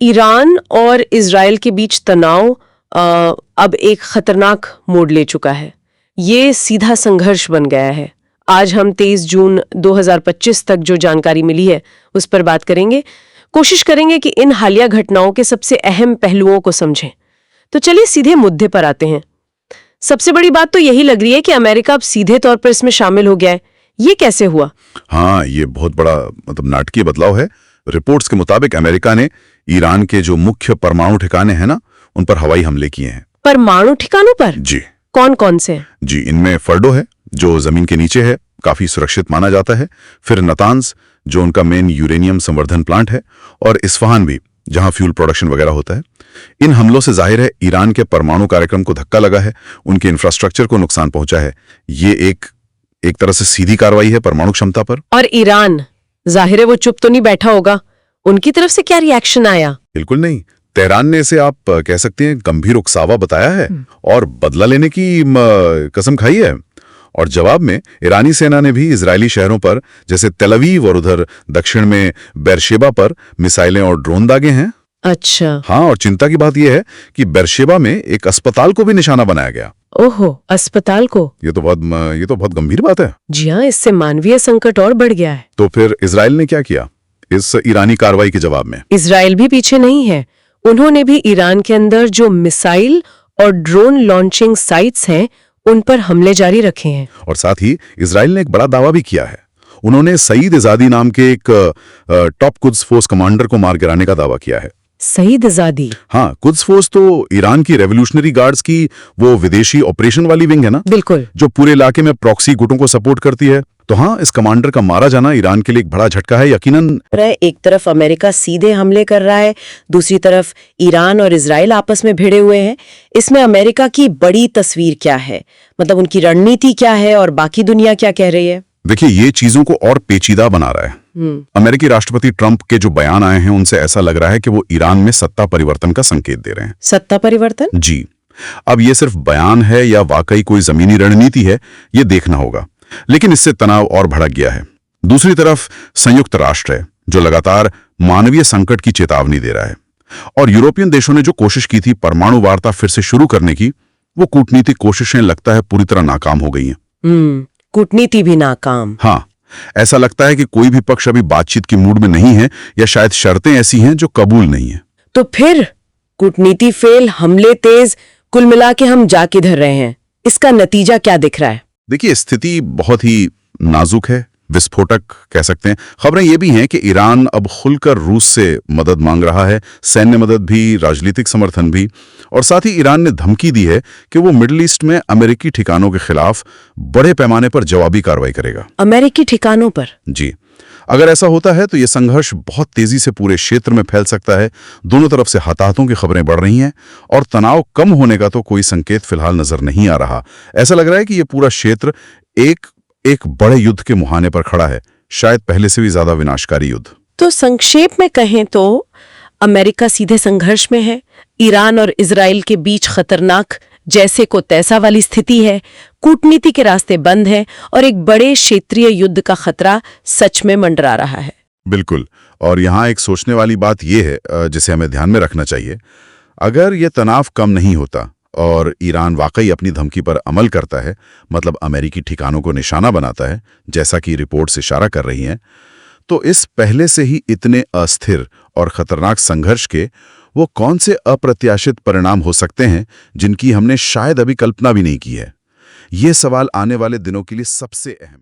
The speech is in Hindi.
ईरान और इजराइल के बीच तनाव अब एक खतरनाक मोड़ ले चुका है। ये सीधा संघर्ष बन गया है। आज हम 23 जून 2025 तक जो जानकारी मिली है उस पर बात करेंगे। कोशिश करेंगे कि इन हालिया घटनाओं के सबसे अहम पहलुओं को समझें। तो चलिए सीधे मुद्दे पर आते हैं। सबसे बड़ी बात तो यही लग रही है कि अमेरिका अब सीधे तौर पर इसमें शामिल हो गया है। ये कैसे हुआ? हाँ, ये बहुत बड़ा नाटकीय बदलाव है। रिपोर्ट्स के मुताबिक अमेरिका ने ईरान के जो मुख्य परमाणु ठिकाने हैं ना, उन पर हवाई हमले किए हैं। परमाणु ठिकानों पर? जी। कौन कौन से? जी, इनमें फर्डो है जो जमीन के नीचे है, काफी सुरक्षित माना जाता है। फिर नतान्ज जो उनका मेन यूरेनियम संवर्धन प्लांट है, और इस्फहान भी जहां फ्यूल प्रोडक्शन वगैरह होता है। इन हमलों से जाहिर है ईरान के परमाणु कार्यक्रम को धक्का लगा है, उनके इंफ्रास्ट्रक्चर को नुकसान पहुंचा है। ये एक तरह से सीधी कार्रवाई है परमाणु क्षमता पर। और ईरान, जाहिर है वो चुप तो नहीं बैठा होगा। उनकी तरफ से क्या रिएक्शन आया? बिल्कुल नहीं। तेहरान ने इसे आप कह सकते हैं गंभीर उकसावा बताया है और बदला लेने की कसम खाई है। और जवाब में ईरानी सेना ने भी इजरायली शहरों पर जैसे तेल अवीव और उधर दक्षिण में बेरशेबा पर मिसाइलें और ड्रोन दागे हैं। अच्छा। हाँ, और चिंता की बात यह है कि बेरशेबा में एक अस्पताल को भी निशाना बनाया गया। ओहो, अस्पताल को? ये तो बहुत गंभीर बात है। जी हाँ, इससे मानवीय संकट और बढ़ गया है। तो फिर इजराइल ने क्या किया इस ईरानी कार्रवाई के जवाब में? इजराइल भी पीछे नहीं है। उन्होंने भी ईरान के अंदर जो मिसाइल और ड्रोन लॉन्चिंग साइट्स हैं उन पर हमले जारी रखे हैं। और साथ ही इजराइल ने एक बड़ा दावा भी किया है। उन्होंने सईद इजादी नाम के एक टॉप कुद्स फोर्स कमांडर को मार गिराने का दावा किया है। सईद इजादी? हाँ, कुद्स फोर्स तो ईरान की रेवोल्यूशनरी गार्ड्स की वो विदेशी ऑपरेशन वाली विंग है ना। बिल्कुल। जो पूरे इलाके में प्रॉक्सी गुटों को सपोर्ट करती है। तो हाँ, इस कमांडर का मारा जाना ईरान के लिए एक बड़ा झटका है यकीनन। एक तरफ अमेरिका सीधे हमले कर रहा है, दूसरी तरफ ईरान और इजराइल आपस में भिड़े हुए हैं। इसमें अमेरिका की बड़ी तस्वीर क्या है, मतलब उनकी रणनीति क्या है और बाकी दुनिया क्या कह रही है? देखिए, ये चीजों को और पेचीदा बना रहा है। अमेरिकी राष्ट्रपति ट्रंप के जो बयान आए हैं उनसे ऐसा लग रहा है कि वो ईरान में सत्ता परिवर्तन का संकेत दे रहे हैं। सत्ता परिवर्तन? जी। अब ये सिर्फ बयान है या वाकई कोई जमीनी रणनीति है, ये देखना होगा। लेकिन इससे तनाव और भड़क गया है। दूसरी तरफ संयुक्त राष्ट्र है जो लगातार मानवीय संकट की चेतावनी दे रहा है। और यूरोपियन देशों ने जो कोशिश की थी परमाणु वार्ता फिर से शुरू करने की, वो कूटनीतिक कोशिशें लगता है पूरी तरह नाकाम हो गई हैं। कूटनीति भी नाकाम? हाँ, ऐसा लगता है कि कोई भी पक्ष अभी बातचीत की मूड में नहीं है, या शायद शर्तें ऐसी हैं जो कबूल नहीं है। तो फिर कूटनीति फेल, हमले तेज, कुल मिला के हम जा किधर रहे हैं? इसका नतीजा क्या दिख रहा है? देखिए, स्थिति बहुत ही नाजुक है, विस्फोटक कह सकते हैं। खबरें ये भी हैं कि ईरान अब खुलकर रूस से मदद मांग रहा है, सैन्य मदद भी, राजनीतिक समर्थन भी। और साथ ही ईरान ने धमकी दी है कि वो मिडिल ईस्ट में अमेरिकी ठिकानों के खिलाफ बड़े पैमाने पर जवाबी कार्रवाई करेगा। अमेरिकी ठिकानों पर? जी। अगर ऐसा होता है तो ये संघर्ष बहुत तेजी से पूरे क्षेत्र में फैल सकता है। दोनों तरफ से हताहतों की खबरें बढ़ रही हैं और तनाव कम होने का तो कोई संकेत फिलहाल नजर नहीं आ रहा। ऐसा लग रहा है कि ये पूरा क्षेत्र एक बड़े युद्ध के मुहाने पर खड़ा है, शायद पहले से भी ज्यादा विनाशकारी युद्ध। तो संक्षेप में कहें तो अमेरिका सीधे संघर्ष में है, ईरान और इजराइल के बीच खतरनाक जैसे को तैसा वाली स्थिति है, कूटनीति के रास्ते बंद हैं और एक बड़े क्षेत्रीय युद्ध का खतरा सच में मंडरा रहा है। बिल्कुल। और यहाँ एक सोचने वाली बात यह है जिसे हमें ध्यान में रखना चाहिए। अगर ये तनाव कम नहीं होता और ईरान वाकई अपनी धमकी पर अमल करता है, मतलब अमेरिकी ठिकानों को निशाना बनाता है, जैसा कि रिपोर्ट्स इशारा कर रही हैं, तो इस पहले से ही इतने अस्थिर और खतरनाक संघर्ष के वो कौन से अप्रत्याशित परिणाम हो सकते हैं जिनकी हमने शायद अभी कल्पना भी नहीं की है। ये सवाल आने वाले दिनों के लिए सबसे अहम